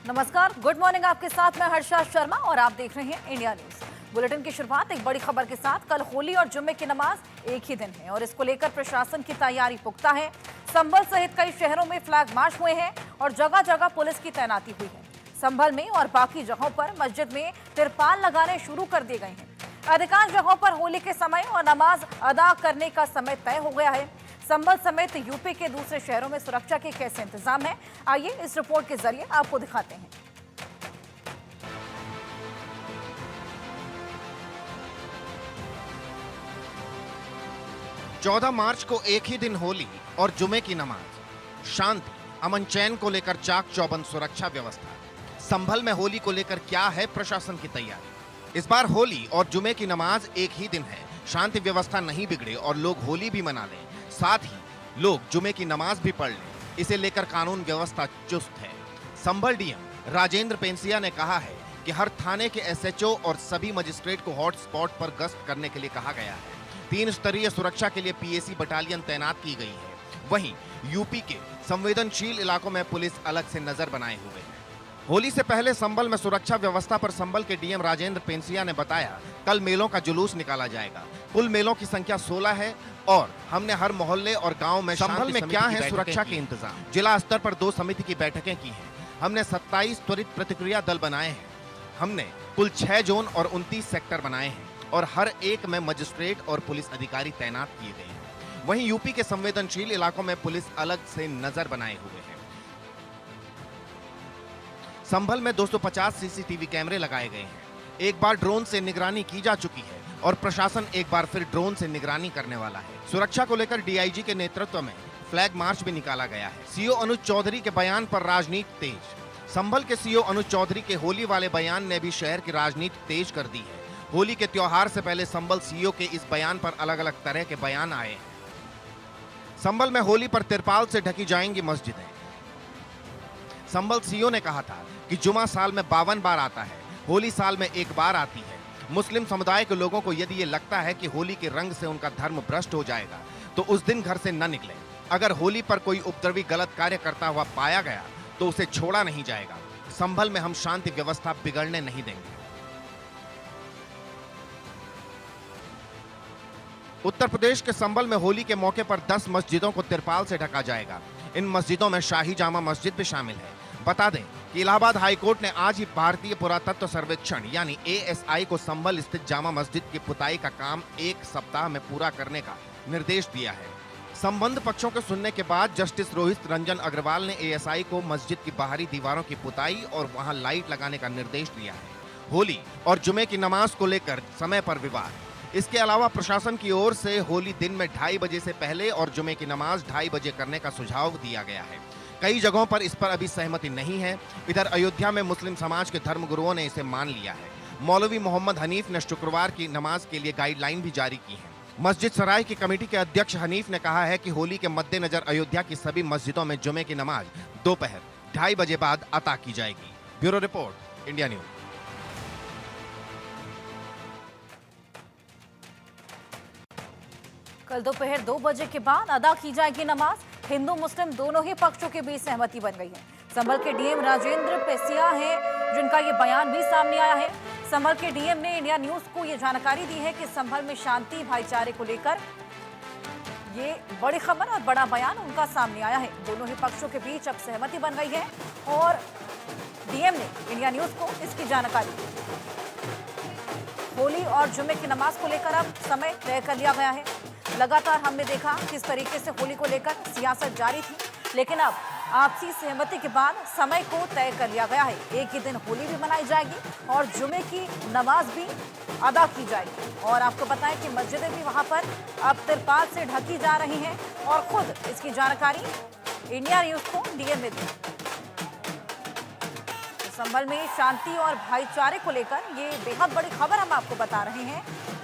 नमस्कार, good morning. आपके साथ मैं हर्षा शर्मा और आप देख रहे हैं इंडिया न्यूज। बुलेटिन की शुरुआत एक बड़ी खबर के साथ। कल होली और जुम्मे की नमाज एक ही दिन है और इसको लेकर प्रशासन की तैयारी पुख्ता है। संभल सहित कई शहरों में फ्लैग मार्च हुए हैं और जगह जगह पुलिस की तैनाती हुई है। संभल में और बाकी जगहों पर मस्जिद में तिरपाल लगाने शुरू कर दिए गए हैं। अधिकांश जगहों पर होली के समय और नमाज अदा करने का समय तय हो गया है। संभल समेत यूपी के दूसरे शहरों में सुरक्षा के कैसे इंतजाम है, आइए इस रिपोर्ट के जरिए आपको दिखाते हैं। 14 मार्च को एक ही दिन होली और जुमे की नमाज। शांति अमन चैन को लेकर चाक चौबंद सुरक्षा व्यवस्था। संभल में होली को लेकर क्या है प्रशासन की तैयारी? इस बार होली और जुमे की नमाज एक ही दिन है। शांति व्यवस्था नहीं बिगड़े और लोग होली भी मना लें, साथ ही लोग जुमे की नमाज भी पढ़ लें, इसे लेकर कानून व्यवस्था चुस्त है। संभल डीएम राजेंद्र पेंसिया ने कहा है कि हर थाने के एसएचओ और सभी मजिस्ट्रेट को हॉटस्पॉट पर गश्त करने के लिए कहा गया है। 3 स्तरीय सुरक्षा के लिए पीएसी बटालियन तैनात की गई है। वहीं यूपी के संवेदनशील इलाकों में पुलिस अलग से नजर बनाए हुए है। होली से पहले संभल में सुरक्षा व्यवस्था पर संभल के डीएम राजेंद्र पेंसिया ने बताया, कल मेलों का जुलूस निकाला जाएगा। कुल मेलों की संख्या 16 है और हमने हर मोहल्ले और गांव में संभल में क्या है सुरक्षा के इंतजाम। जिला स्तर पर 2 समिति की बैठकें की हैं। हमने 27 त्वरित प्रतिक्रिया दल बनाए हैं। हमने कुल 6 जोन और 29 सेक्टर बनाए हैं और हर एक में मजिस्ट्रेट और पुलिस अधिकारी तैनात किए गए हैं। वहीं यूपी के संवेदनशील इलाकों में पुलिस अलग से नजर बनाए हुए है। संभल में 250 सीसीटीवी कैमरे लगाए गए हैं। एक बार ड्रोन से निगरानी की जा चुकी है और प्रशासन एक बार फिर ड्रोन से निगरानी करने वाला है। सुरक्षा को लेकर डीआईजी के नेतृत्व में फ्लैग मार्च भी निकाला गया है। सीओ अनुज चौधरी के बयान पर राजनीति तेज। संभल के सीओ अनुज चौधरी के होली वाले बयान ने भी शहर की राजनीति तेज कर दी है। होली के त्योहार से पहले संभल सीओ के इस बयान पर अलग अलग तरह के बयान आए हैं। संभल में होली पर तिरपाल से ढकी जाएंगी मस्जिदें। संभल सीओ ने कहा था कि जुमा साल में 52 बार आता है, होली साल में 1 बार आती है। मुस्लिम समुदाय के लोगों को यदि ये लगता है कि होली के रंग से उनका धर्म भ्रष्ट हो जाएगा तो उस दिन घर से न निकले। अगर होली पर कोई उपद्रवी गलत कार्य करता हुआ पाया गया तो उसे छोड़ा नहीं जाएगा। संभल में हम शांति व्यवस्था बिगड़ने नहीं देंगे। उत्तर प्रदेश के संभल में होली के मौके पर 10 मस्जिदों को तिरपाल से ढका जाएगा। इन मस्जिदों में शाही जामा मस्जिद भी शामिल है। बता दें कि इलाहाबाद हाईकोर्ट ने आज ही भारतीय पुरातत्व सर्वेक्षण यानी एएसआई को संभल स्थित जामा मस्जिद की पुताई का काम 1 सप्ताह में पूरा करने का निर्देश दिया है। संबंध पक्षों को सुनने के बाद जस्टिस रोहित रंजन अग्रवाल ने एएसआई को मस्जिद की बाहरी दीवारों की पुताई और वहां लाइट लगाने का निर्देश दिया है। होली और जुमे की नमाज को लेकर समय पर विवाद। इसके अलावा प्रशासन की ओर से होली दिन में 2:30 बजे से पहले और जुमे की नमाज 2:30 बजे करने का सुझाव दिया गया है। कई जगहों पर इस पर अभी सहमति नहीं है। इधर अयोध्या में मुस्लिम समाज के धर्मगुरुओं ने इसे मान लिया है। मौलवी मोहम्मद हनीफ ने शुक्रवार की नमाज के लिए गाइडलाइन भी जारी की है। मस्जिद सराय की कमेटी के अध्यक्ष हनीफ ने कहा है कि होली के मद्देनजर अयोध्या की सभी मस्जिदों में जुमे की नमाज दोपहर 2:30 बजे बाद अता की जाएगी। Bureau report, India news. कल दोपहर 2 बजे के बाद अदा की जाएगी नमाज। हिंदू मुस्लिम दोनों ही पक्षों के बीच सहमति बन गई है। संभल के डीएम राजेंद्र पेंसिया हैं जिनका ये बयान भी सामने आया है। संभल के डीएम ने इंडिया न्यूज को ये जानकारी दी है कि संभल में शांति भाईचारे को लेकर ये बड़ी खबर और बड़ा बयान उनका सामने आया है। दोनों ही पक्षों के बीच अब सहमति बन गई है और डीएम ने इंडिया न्यूज को इसकी जानकारी दी। होली और जुमे की नमाज को लेकर अब समय तय कर लिया गया है। लगातार हमने देखा किस तरीके से होली को लेकर सियासत जारी थी, लेकिन अब आपसी सहमति के बाद समय को तय कर लिया गया है। एक ही दिन होली भी मनाई जाएगी और जुमे की नमाज भी अदा की जाएगी। और आपको बताएं कि मस्जिदें भी वहां पर अब तिरपाल से ढकी जा रही हैं और खुद इसकी जानकारी इंडिया न्यूज को डीएम ने दी। संभल में शांति और भाईचारे को लेकर ये बेहद बड़ी खबर हम आपको बता रहे हैं।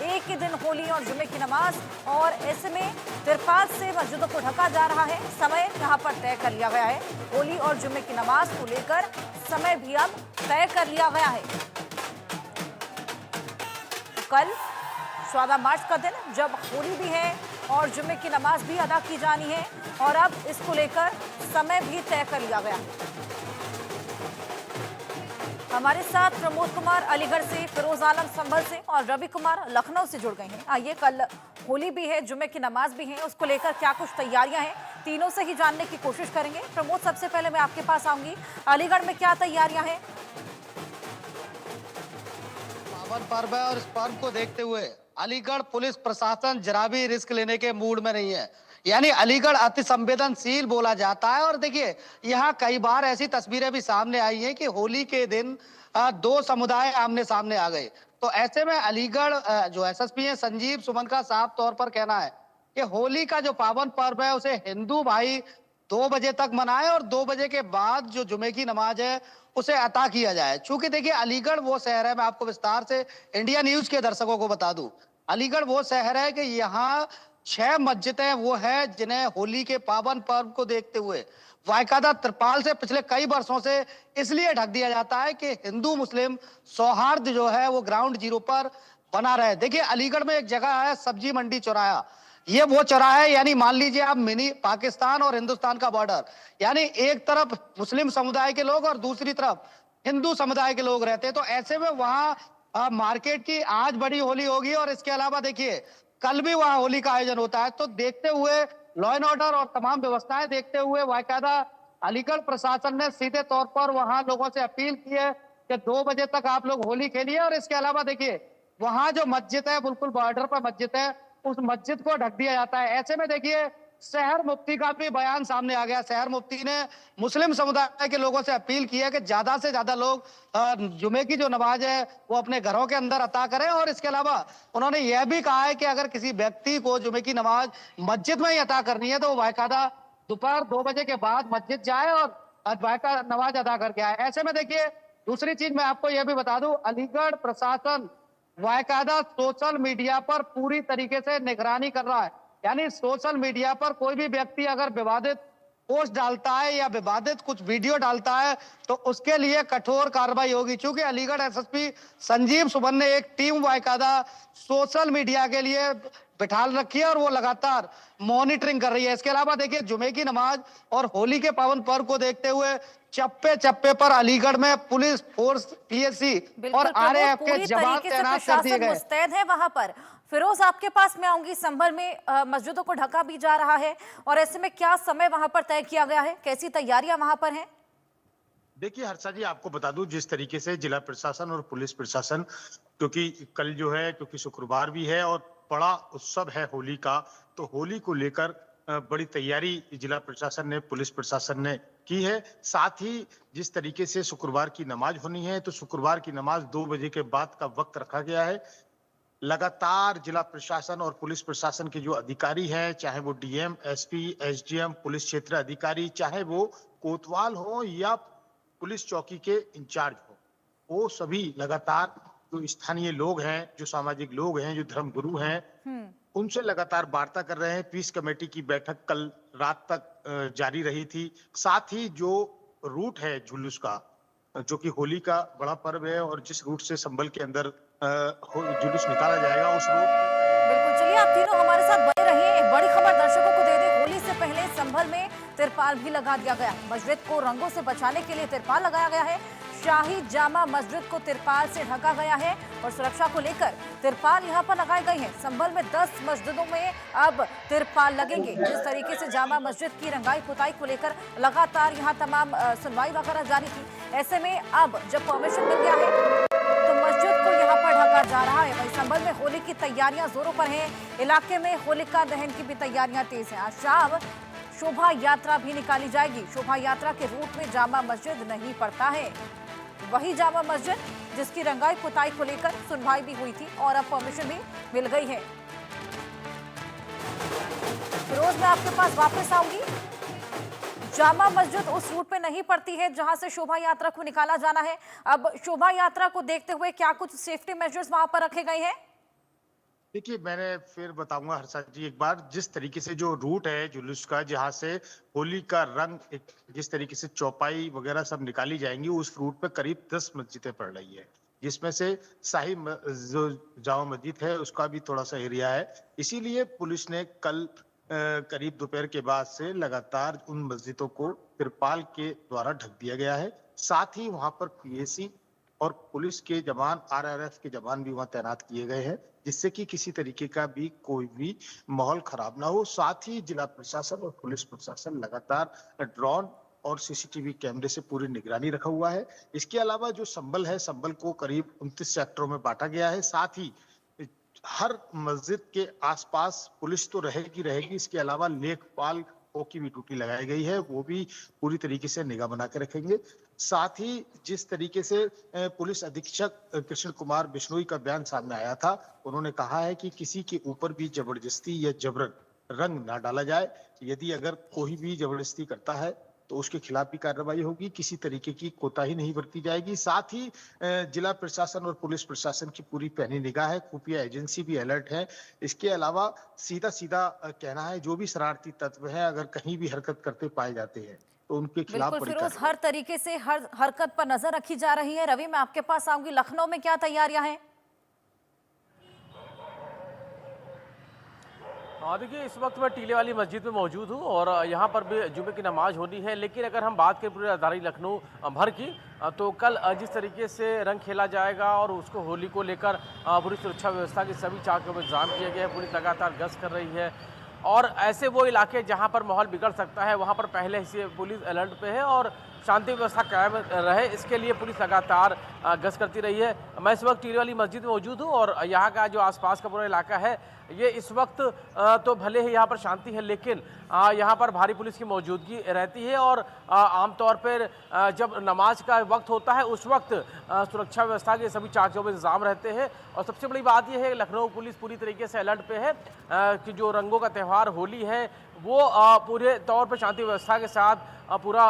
एक ही दिन होली और जुमे की नमाज और ऐसे में तिरपाल से मस्जिदों को ढका जा रहा है। समय यहाँ पर तय कर लिया गया है। होली और जुमे की नमाज को लेकर समय भी अब तय कर लिया गया है। तो कल 14 मार्च का दिन जब होली भी है और जुमे की नमाज भी अदा की जानी है और अब इसको लेकर समय भी तय कर लिया गया है। हमारे साथ प्रमोद कुमार अलीगढ़ से, फिरोज आलम संभल से और रवि कुमार लखनऊ से जुड़ गए हैं। आइए, कल होली भी है, जुमे की नमाज भी है, उसको लेकर क्या कुछ तैयारियां हैं, तीनों से ही जानने की कोशिश करेंगे। प्रमोद, सबसे पहले मैं आपके पास आऊंगी, अलीगढ़ में क्या तैयारियां हैं? पावन पर्व है और इस पर्व को देखते हुए अलीगढ़ पुलिस प्रशासन जरा भी रिस्क लेने के मूड में नहीं है। यानी अलीगढ़ अति संवेदनशील बोला जाता है। और देखिए, यहाँ कई बार ऐसी तस्वीरें भी सामने आई हैं कि होली के दिन दो समुदाय आमने सामने आ गए। तो ऐसे में अलीगढ़ जो एसएसपी है संजीव सुमन का साफ तौर पर कहना है कि होली का जो पावन पर्व है उसे हिंदू भाई 2 बजे तक मनाए और 2 बजे के बाद जो जुमे की नमाज है उसे अता किया जाए। चूंकि देखिए, अलीगढ़ वो शहर है, मैं आपको विस्तार से इंडिया न्यूज के दर्शकों को बता दूं, अलीगढ़ वो शहर है कि यहाँ 6 मस्जिदें वो है जिन्हें होली के पावन पर्व को देखते हुए बाकायदा त्रिपाल से पिछले कई वर्षों से इसलिए ढक दिया जाता है कि हिंदू मुस्लिम सौहार्द जो है वो ग्राउंड जीरो पर बना रहे। देखिए, अलीगढ़ में एक जगह है सब्जी मंडी चौराहा, ये वो चौराहा है, यानी मान लीजिए आप मिनी पाकिस्तान और हिंदुस्तान का बॉर्डर, यानी एक तरफ मुस्लिम समुदाय के लोग और दूसरी तरफ हिंदू समुदाय के लोग रहते हैं। तो ऐसे में वहाँ मार्केट की आज बड़ी होली होगी और इसके अलावा देखिए कल भी वहाँ होली का आयोजन होता है। तो देखते हुए लॉ एंड ऑर्डर और तमाम व्यवस्थाएं देखते हुए बाकायदा अलीगढ़ प्रशासन ने सीधे तौर पर वहाँ लोगों से अपील की है कि 2 बजे तक आप लोग होली खेलिए। और इसके अलावा देखिए, वहाँ जो मस्जिद है, बिल्कुल बॉर्डर पर मस्जिद है, उस मस्जिद को ढक दिया जाता है। ऐसे में देखिए, शहर मुफ्ती का भी बयान सामने आ गया। शहर मुफ्ती ने मुस्लिम समुदाय के लोगों से अपील की है कि ज्यादा से ज्यादा लोग जुमे की जो नमाज है वो अपने घरों के अंदर अता करें। और इसके अलावा उन्होंने यह भी कहा है कि अगर किसी व्यक्ति को जुमे की नमाज मस्जिद में ही अता करनी है तो वो बाकायदा दोपहर 2 बजे के बाद मस्जिद जाए और बाकायदा नमाज अदा करके आए। ऐसे में देखिए, दूसरी चीज मैं आपको यह भी बता दूं, अलीगढ़ प्रशासन बाकायदा सोशल मीडिया पर पूरी तरीके से निगरानी कर रहा है। यानी सोशल मीडिया पर कोई भी व्यक्ति अगर विवादित पोस्ट डालता है या विवादित कुछ वीडियो डालता है तो उसके लिए कठोर कार्रवाई होगी। चूंकि अलीगढ़ एसएसपी संजीव सुमन ने एक टीम बाकायदा सोशल मीडिया के लिए बिठाल रखी है और वो लगातार मॉनिटरिंग कर रही है। इसके अलावा देखिए, जुमे की नमाज और होली के पावन पर्व को देखते हुए चप्पे चप्पे पर अलीगढ़ में पुलिस फोर्स, पीएससी और आरएएफ के जवान तैनात कर दिए गए। मुस्तैद है वहां पर। फिरोज, आपके पास मैं आऊंगी। संभल में मस्जिदों को ढका भी जा रहा है और ऐसे में क्या समय वहां पर तय किया गया है, कैसी तैयारियां वहां पर हैं? देखिए हर्षा जी, आपको बता दूं, जिस तरीके से जिला प्रशासन और पुलिस प्रशासन, क्योंकि कल जो है, क्योंकि शुक्रवार भी है और बड़ा उत्सव है होली का, तो होली को लेकर बड़ी तैयारी जिला प्रशासन ने, पुलिस प्रशासन ने की है। साथ ही जिस तरीके से शुक्रवार की नमाज होनी है, तो शुक्रवार की नमाज 2 बजे के बाद का वक्त रखा गया है। लगातार जिला प्रशासन और पुलिस प्रशासन के जो अधिकारी हैं, चाहे वो डीएम, एसपी, एसडीएम, पुलिस क्षेत्र अधिकारी, चाहे वो कोतवाल हो या पुलिस चौकी के इंचार्ज हो, वो सभी लगातार जो स्थानीय लोग हैं, जो सामाजिक लोग हैं, जो धर्मगुरु हैं, उनसे लगातार वार्ता कर रहे हैं। पीस कमेटी की बैठक कल रात तक जारी रही थी। साथ ही जो रूट है जुलूस का, जो कि होली का बड़ा पर्व है और जिस रूट से संभल के अंदर जुलूस निकाला जाएगा, उस रूट। बिल्कुल, चलिए आप तीनों हमारे साथ बने रहिए। एक बड़ी खबर दर्शकों को दे दें, होली से पहले संभल में तिरपाल भी लगा दिया गया। मस्जिद को रंगों से बचाने के लिए तिरपाल लगाया गया है। शाही जामा मस्जिद को तिरपाल से ढका गया है और सुरक्षा को लेकर तिरपाल यहां पर लगाए गए हैं। संभल में 10 मस्जिदों में अब तिरपाल लगेंगे। जिस तरीके से जामा मस्जिद की रंगाई पुताई को लेकर लगातार यहां तमाम सुनवाई वगैरह जारी थी, ऐसे में अब जब परमिशन मिल गया है तो मस्जिद को यहाँ पर ढका जा रहा है। वहीं संभल में होली की तैयारियां जोरों पर हैं। इलाके में होलिका दहन की भी तैयारियां तेज हैं। आज शाम शोभा यात्रा भी निकाली जाएगी। शोभा यात्रा के रूट में जामा मस्जिद नहीं पड़ता है, वही जामा मस्जिद जिसकी रंगाई पुताई को लेकर सुनवाई भी हुई थी और अब परमिशन भी मिल गई है। फिरोज, मैं आपके पास वापस आऊंगी। जामा मस्जिद उस रूट पे नहीं पड़ती है जहां से शोभा यात्रा को निकाला जाना है। अब शोभा यात्रा को देखते हुए क्या कुछ सेफ्टी मेजर्स वहां पर रखे गए हैं? देखिए, मैंने फिर बताऊंगा हर्षा जी एक बार, जिस तरीके से जो रूट है जुलूस का, जहां से होली का रंग, जिस तरीके से चौपाई वगैरह सब निकाली जाएंगी, उस रूट पे करीब 10 मस्जिदें पड़ रही है, जिसमें से शाही जो जामा मस्जिद है उसका भी थोड़ा सा एरिया है। इसीलिए पुलिस ने कल करीब दोपहर के बाद से लगातार उन मस्जिदों को तिरपाल के द्वारा ढक दिया गया है। साथ ही वहां पर पीएसी और पुलिस के जवान, आरआरएफ के जवान भी वहां तैनात किए गए हैं, जिससे कि किसी तरीके का भी कोई भी माहौल खराब ना हो। साथ ही जिला प्रशासन और पुलिस प्रशासन लगातार ड्रोन और सीसीटीवी कैमरे से पूरी निगरानी रखा हुआ है। इसके अलावा जो संभल है, संभल को करीब 29 सेक्टरों में बांटा गया है। साथ ही हर मस्जिद के आसपास पुलिस तो रहेगी, इसके अलावा लेखपाल की भी ड्यूटी लगाई गई है, वो भी पूरी तरीके से निगाह बना के रखेंगे। साथ ही जिस तरीके से पुलिस अधीक्षक कृष्ण कुमार बिश्नोई का बयान सामने आया था, उन्होंने कहा है कि किसी के ऊपर भी जबरदस्ती या जबरन रंग ना डाला जाए। यदि अगर कोई भी जबरदस्ती करता है तो उसके खिलाफ भी कार्रवाई होगी, किसी तरीके की कोताही नहीं बरती जाएगी। साथ ही जिला प्रशासन और पुलिस प्रशासन की पूरी पैनी निगाह है, खुफिया एजेंसी भी अलर्ट है। इसके अलावा सीधा सीधा कहना है, जो भी शरारती तत्व है अगर कहीं भी हरकत करते पाए जाते हैं तो उनके खिलाफ बिल्कुल बड़ी फिरोज, हर तरीके से हर हरकत पर नजर रखी जा रही है। रवि, मैं आपके पास आऊंगी, लखनऊ में क्या तैयारियां हैं? हाँ, देखिए इस वक्त मैं टीले वाली मस्जिद में मौजूद हूँ और यहाँ पर भी जुमे की नमाज होनी है। लेकिन अगर हम बात करें पूरी राजधानी लखनऊ भर की, तो कल जिस तरीके से रंग खेला जाएगा और उसको होली को लेकर पूरी सुरक्षा व्यवस्था की सभी चाकों में इंतजाम किया गया है। पुलिस लगातार गश्त कर रही है और ऐसे वो इलाके जहाँ पर माहौल बिगड़ सकता है वहाँ पर पहले से पुलिस अलर्ट पे है और शांति व्यवस्था कायम रहे, इसके लिए पुलिस लगातार गश्त करती रही है। मैं इस वक्त टीले वाली मस्जिद में मौजूद हूँ और यहाँ का जो आसपास का पूरा इलाका है, ये इस वक्त तो भले ही यहाँ पर शांति है, लेकिन यहाँ पर भारी पुलिस की मौजूदगी रहती है और आमतौर पर जब नमाज का वक्त होता है उस वक्त सुरक्षा व्यवस्था के सभी चाक चौबंद इंतजाम रहते हैं। और सबसे बड़ी बात यह है लखनऊ पुलिस पूरी तरीके से अलर्ट पे है कि जो रंगों का त्यौहार होली है वो पूरे तौर पर शांति व्यवस्था के साथ पूरा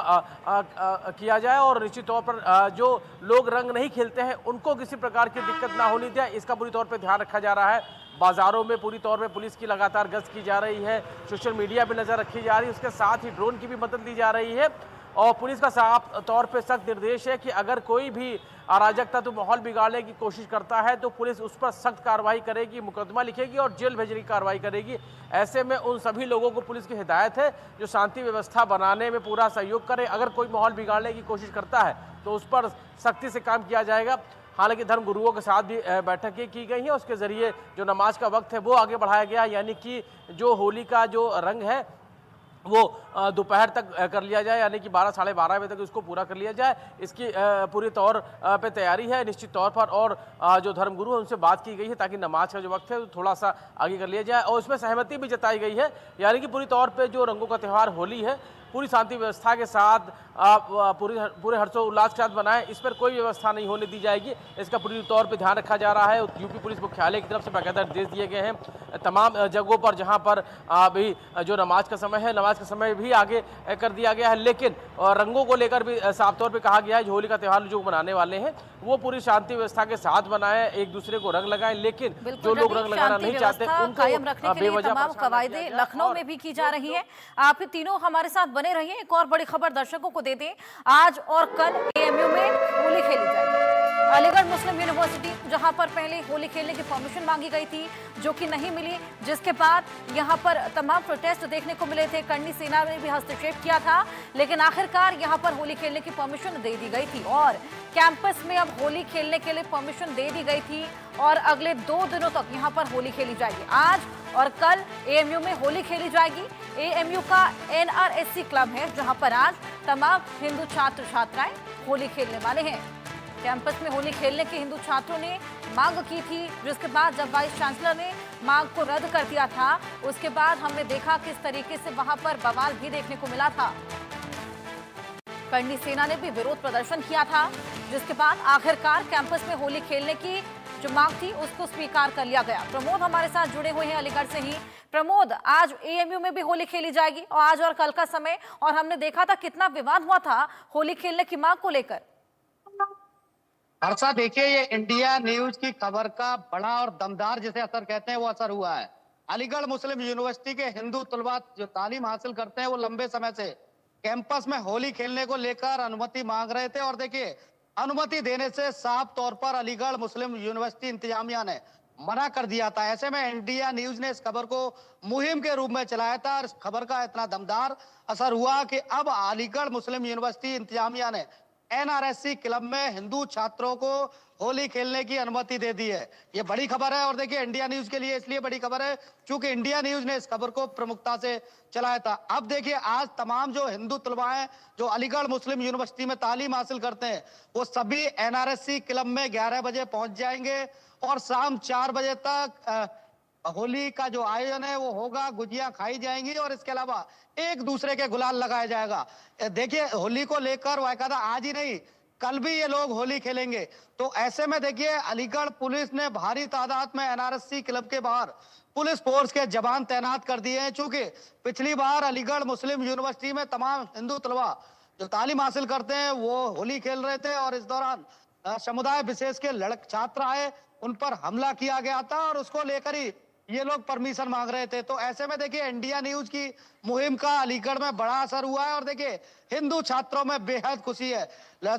किया जाए और निश्चित तौर पर जो लोग रंग नहीं खेलते हैं उनको किसी प्रकार की दिक्कत ना होनी चाहिए, इसका पूरी तौर पर ध्यान रखा जा रहा है। बाजारों में पूरी तौर पे पुलिस की लगातार गश्त की जा रही है, सोशल मीडिया पे नजर रखी जा रही है, उसके साथ ही ड्रोन की भी मदद ली जा रही है और पुलिस का साफ तौर पे सख्त निर्देश है कि अगर कोई भी अराजकता तो माहौल बिगाड़ने की कोशिश करता है तो पुलिस उस पर सख्त कार्रवाई करेगी, मुकदमा लिखेगी और जेल भेजने की कार्रवाई करेगी। ऐसे में उन सभी लोगों को पुलिस की हिदायत है जो शांति व्यवस्था बनाने में पूरा सहयोग करे। अगर कोई माहौल बिगाड़ने की कोशिश करता है तो उस पर सख्ती से काम किया जाएगा। हालांकि धर्म गुरुओं के साथ भी बैठकें की गई हैं, उसके जरिए जो नमाज का वक्त है वो आगे बढ़ाया गया, यानी कि जो होली का जो रंग है वो दोपहर तक कर लिया जाए, यानी कि 12 साढ़े 12 बजे तक उसको पूरा कर लिया जाए। इसकी पूरी तौर पे तैयारी है निश्चित तौर पर और जो धर्मगुरु है उनसे बात की गई है ताकि नमाज का जो वक्त है वो थोड़ा सा आगे कर लिया जाए और उसमें सहमति भी जताई गई है, यानी कि पूरी तौर पे जो रंगों का त्यौहार होली है पूरी शांति व्यवस्था के साथ पूरे हर्षोल्लास के साथ बनाएं, इस पर कोई व्यवस्था नहीं होने दी जाएगी। इसका पूरी तौर पे ध्यान रखा जा रहा है। यूपी पुलिस मुख्यालय की तरफ से बाकायदा निर्देश दिए गए हैं तमाम जगहों पर जहां पर अभी जो नमाज का समय है, नमाज का समय भी आगे कर दिया गया है, लेकिन रंगों को लेकर भी साफ तौर पर कहा गया है जो होली का त्यौहार जो मनाने वाले हैं वो पूरी शांति व्यवस्था के साथ बनाएं, एक दूसरे को रंग लगाएं, लेकिन जो लोग रंग लगाना नहीं चाहते उनको बेवजह तमाम कवायदे लखनऊ में भी की जा रही है। आप तीनों हमारे साथ बने रहिए। एक और बड़ी खबर दर्शकों को दे दें, आज और कल एएमयू में होली खेली जाएगी। अलीगढ़ मुस्लिम यूनिवर्सिटी जहां पर पहले होली खेलने की परमिशन मांगी गई थी जो कि नहीं मिली, जिसके बाद यहां पर तमाम प्रोटेस्ट देखने को मिले थे, करनी सेना ने भी हस्तक्षेप किया था, लेकिन आखिरकार यहां पर होली खेलने की परमिशन दे दी गई थी और कैंपस में अब होली खेलने के लिए परमिशन दे दी गई थी और अगले 2 दिनों तक यहां पर होली खेली जाएगी। आज और कल एएमयू में होली खेली जाएगी। एएमयू का एनआरएससी क्लब है जहां पर आज तमाम हिंदू छात्र छात्राएं होली खेलने वाले हैं। कैंपस में होली खेलने के हिंदू छात्रों ने मांग की थी, जिसके बाद जब वाइस चांसलर ने मांग को रद्द कर दिया था उसके बाद हमने देखा किस तरीके से वहां पर बवाल भी देखने को मिला था। करनी सेना ने भी विरोध प्रदर्शन किया था, जिसके बाद आखिरकार कैंपस में होली खेलने की जो मांग थी उसको स्वीकार कर लिया गया। प्रमोद हमारे साथ जुड़े हुए हैं अलीगढ़ से ही। प्रमोद, आज एएमयू में भी होली खेली जाएगी और आज और कल का समय, और हमने देखा था कितना विवाद हुआ था होली खेलने की मांग को लेकर। हर्षा, देखिए ये इंडिया न्यूज की खबर का बड़ा और दमदार जिसे असर कहते हैं वो असर हुआ है। अलीगढ़ मुस्लिम यूनिवर्सिटी के हिंदू तलबा जो तालीम हासिल करते हैं वो लंबे समय से कैंपस में होली खेलने को लेकर अनुमति मांग रहे थे और देखिए अनुमति देने से साफ तौर पर अलीगढ़ मुस्लिम यूनिवर्सिटी इंतजामिया ने मना कर दिया था। ऐसे में इंडिया न्यूज ने इस खबर को मुहिम के रूप में चलाया था और इस खबर का इतना दमदार असर हुआ कि अब अलीगढ़ मुस्लिम यूनिवर्सिटी इंतजामिया ने एनआरएससी क्लब में हिंदू छात्रों को होली खेलने की अनुमति दे दी है। ये बड़ी खबर है और देखिए इंडिया न्यूज के लिए इसलिए बड़ी खबर है क्योंकि इंडिया न्यूज ने इस खबर को प्रमुखता से चलाया था। अब देखिए आज तमाम जो हिंदू तलबा हैं जो अलीगढ़ मुस्लिम यूनिवर्सिटी में तालीम हासिल करते हैं वो सभी एनआरएससी क्लब में 11 बजे पहुंच जाएंगे और शाम 4 बजे तक होली का जो आयोजन है वो होगा, गुजिया खाई जाएंगी और इसके अलावा एक दूसरे के गुलाल लगाया जाएगा। देखिए होली को लेकर बाकायदा आज ही नहीं कल भी ये लोग होली खेलेंगे। तो ऐसे में देखिए अलीगढ़ पुलिस ने भारी तादाद में एनआरएससी क्लब के बाहर पुलिस फोर्स के जवान तैनात कर दिए हैं। चूंकि पिछली बार अलीगढ़ मुस्लिम यूनिवर्सिटी में तमाम हिंदू तलबा जो तालीम हासिल करते हैं वो होली खेल रहे थे और इस दौरान समुदाय विशेष के छात्र आए, उन पर हमला किया गया था और उसको लेकर ही ये लोग परमिशन मांग रहे थे। तो ऐसे में देखिए इंडिया न्यूज की मुहिम का अलीगढ़ में बड़ा असर हुआ है और देखिए हिंदू छात्रों में बेहद खुशी है।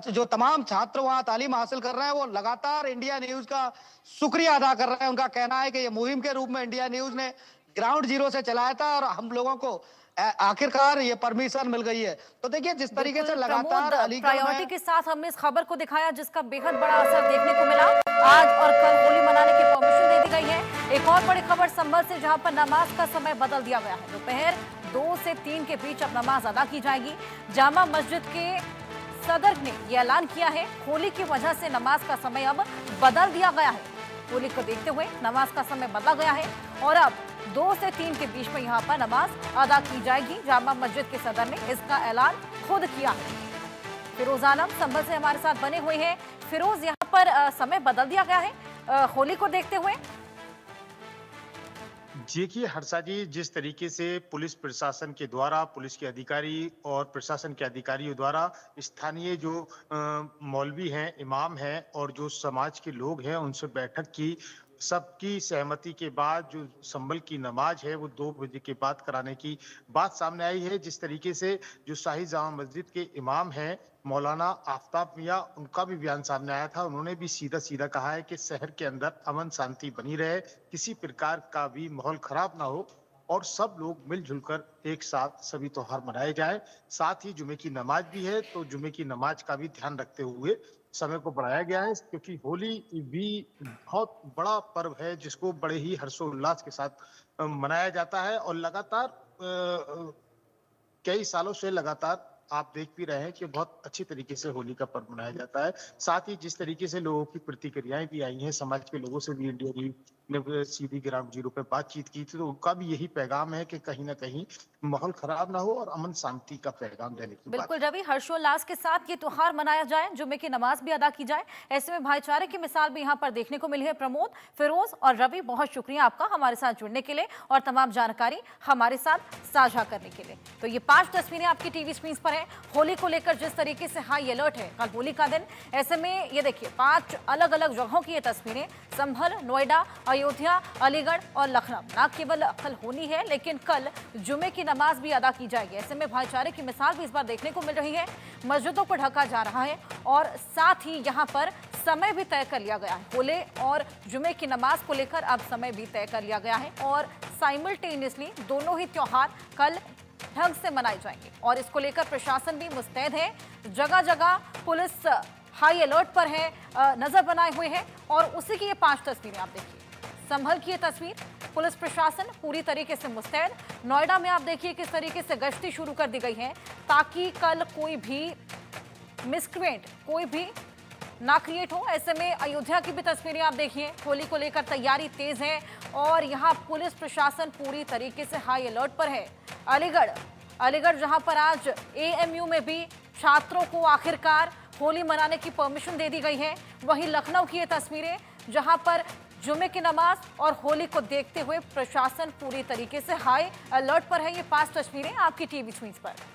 जो तमाम छात्र वहां तालीम हासिल कर रहे हैं वो लगातार इंडिया न्यूज का शुक्रिया अदा कर रहे हैं। उनका कहना है कि ये मुहिम के रूप में इंडिया न्यूज ने ग्राउंड जीरो से चलाया था और हम लोगों को आखिरकार ये परमिशन मिल गई है। तो देखिए जिस तरीके से लगातार अलीगढ़ प्रायोरिटी के साथ हमने इस खबर को दिखाया जिसका बेहद बड़ा असर देखने को मिला। आज और कल होली मनाने की परमिशन दे दी गई है। एक और बड़ी खबर संभल से जहां पर नमाज का समय बदल दिया गया है। दोपहर 2 से 3 के बीच अब नमाज अदा की जाएगी। जामा मस्जिद के सदर ने यह ऐलान किया है होली की वजह से नमाज का समय अब बदल दिया गया है। होली को देखते हुए नमाज का समय बदला गया है और अब 2 से 3 के बीच में यहाँ पर नमाज अदा की जाएगी। जामा मस्जिद के सदर ने इसका ऐलान खुद किया है। फिरोज आलम संभल से हमारे साथ बने हुए हैं। फिरोज, यहाँ पर समय बदल दिया गया है होली को देखते हुए। देखिए हर्षा जी, जिस तरीके से पुलिस प्रशासन के द्वारा, पुलिस के अधिकारी और प्रशासन के अधिकारियों द्वारा स्थानीय जो मौलवी हैं, इमाम हैं और जो समाज के लोग हैं उनसे बैठक की, सबकी सहमति के बाद जो संभल की नमाज है वो 2 बजे के बाद कराने की बात सामने आई है। जिस तरीके से जो शाही जामा मस्जिद के इमाम हैं मौलाना आफ्ताब मियां, उनका भी बयान सामने आया था। उन्होंने भी सीधा सीधा कहा है कि शहर के अंदर अमन शांति बनी रहे, किसी प्रकार का भी माहौल खराब ना हो और सब लोग मिलजुल कर एक साथ सभी त्योहार मनाए जाए। साथ ही जुमे की नमाज भी है तो जुमे की नमाज का भी ध्यान रखते हुए समय को बढ़ाया गया है क्योंकि होली भी बहुत बड़ा पर्व है जिसको बड़े ही हर्षोल्लास के साथ मनाया जाता है और लगातार कई सालों से लगातार आप देख भी रहे हैं कि बहुत अच्छी तरीके से होली का पर्व मनाया जाता है। साथ ही जिस तरीके से लोगों की प्रतिक्रियाएं भी आई हैं, समाज के लोगों से भी इंडिया न्यूज ने सीधी ग्राउंड जीरो पे बातचीत की थी तो उनका भी यही पैगाम है कि कहीं ना कहीं माहौल खराब ना हो और अमन शांति का पैगाम देने की बिल्कुल रवि, हर्षोल्लास के साथ ये त्योहार मनाया जाए, जुमे की नमाज भी अदा की जाए। ऐसे में भाईचारे की मिसाल भी यहाँ पर देखने को मिली है। प्रमोद, फिरोज और रवि, बहुत शुक्रिया आपका हमारे साथ जुड़ने के लिए और तमाम जानकारी हमारे साथ साझा करने के लिए। तो ये 5 तस्वीरें आपकी टीवी स्क्रीन पर है। होली को लेकर जिस तरीके से हाई अलर्ट है, कल होली का दिन, ऐसे में ये देखिए 5 अलग अलग जगहों की ये तस्वीरें, संभल, नोएडा, अयोध्या, अलीगढ़ और लखनऊ। ना केवल कल होली है लेकिन कल जुमे की नमाज भी अदा की जाएगी। ऐसे में भाईचारे की मिसाल भी इस बार देखने को मिल रही है। मस्जिदों को ढका जा रहा है और साथ ही यहाँ पर समय भी तय कर लिया गया है। होली और जुमे की नमाज को लेकर अब समय भी तय कर लिया गया है और साइमल्टेनियसली दोनों ही त्योहार कल ढंग से मनाए जाएंगे और इसको लेकर प्रशासन भी मुस्तैद है। जगह जगह पुलिस हाई अलर्ट पर है, नजर बनाए हुए है और उसी की ये 5 तस्वीरें आप देखिए। संभल की ये तस्वीर, पुलिस प्रशासन पूरी तरीके से मुस्तैद। नोएडा में आप देखिए किस तरीके से गश्ती शुरू कर दी गई है ताकि कल कोई भी मिसक्रिएंट, कोई भी ना क्रिएट हो। ऐसे में अयोध्या की भी तस्वीरें आप देखिए। होली को लेकर तैयारी तेज है और यहाँ पुलिस प्रशासन पूरी तरीके से हाई अलर्ट पर है। अलीगढ़ जहां पर आज एएमयू में भी छात्रों को आखिरकार होली मनाने की परमिशन दे दी गई है। वहीं लखनऊ की ये तस्वीरें जहां पर जुमे की नमाज और होली को देखते हुए प्रशासन पूरी तरीके से हाई अलर्ट पर है। ये 5 तस्वीरें आपकी टीवी स्क्रीन पर।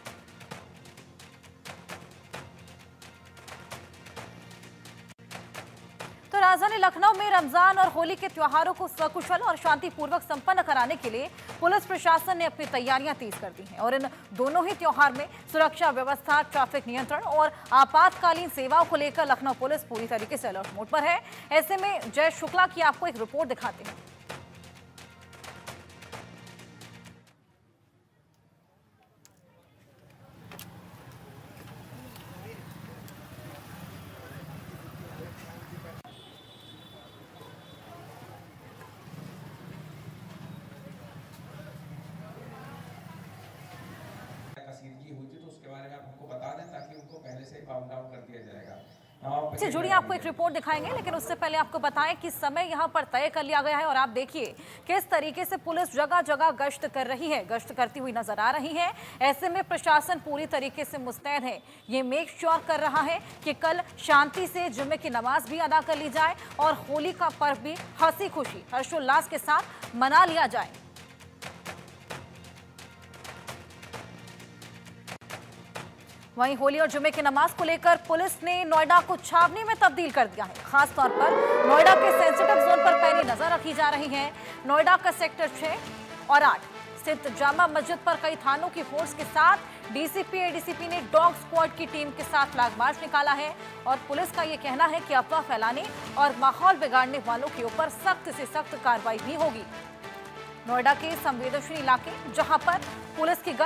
तो राजधानी लखनऊ में रमजान और होली के त्योहारों को सकुशल और शांतिपूर्वक संपन्न कराने के लिए पुलिस प्रशासन ने अपनी तैयारियां तेज कर दी हैं और इन दोनों ही त्योहार में सुरक्षा व्यवस्था, ट्रैफिक नियंत्रण और आपातकालीन सेवाओं को लेकर लखनऊ पुलिस पूरी तरीके से अलर्ट मोड पर है। ऐसे में जय शुक्ला की आपको एक रिपोर्ट दिखाते हैं। से काम कर दिया जाएगा। से जुड़ी आपको एक रिपोर्ट दिखाएंगे, लेकिन उससे पहले आपको बताएं कि समय यहां पर तय कर लिया गया है और आप देखिए किस तरीके से पुलिस जगह जगह गश्त कर रही है, गश्त करती हुई नजर आ रही है। ऐसे में प्रशासन पूरी तरीके से मुस्तैद है, ये मेक श्योर कर रहा है कि कल शांति से जुम्मे की नमाज भी अदा कर ली जाए और होली का पर्व भी हंसी खुशी हर्षोल्लास के साथ मना लिया जाए। वहीं होली और जुमे की नमाज को लेकर पुलिस ने नोएडा को छावनी में तब्दील कर दिया है। खास तौर पर नोएडा के सेंसिटिव जोन पर पैनी नजर रखी जा रही है। नोएडा का सेक्टर 6 और 8 स्थित जामा मस्जिद पर कई थानों की फोर्स के साथ डीसीपी एडीसीपी ने डॉग स्क्वाड की टीम के साथ फ्लैग मार्च निकाला है और पुलिस का ये कहना है कि अफवाह फैलाने और माहौल बिगाड़ने वालों के ऊपर सख्त से सख्त कार्रवाई भी होगी। नोएडा के संवेदनशील इलाके जहां पर पुलिस की गश्त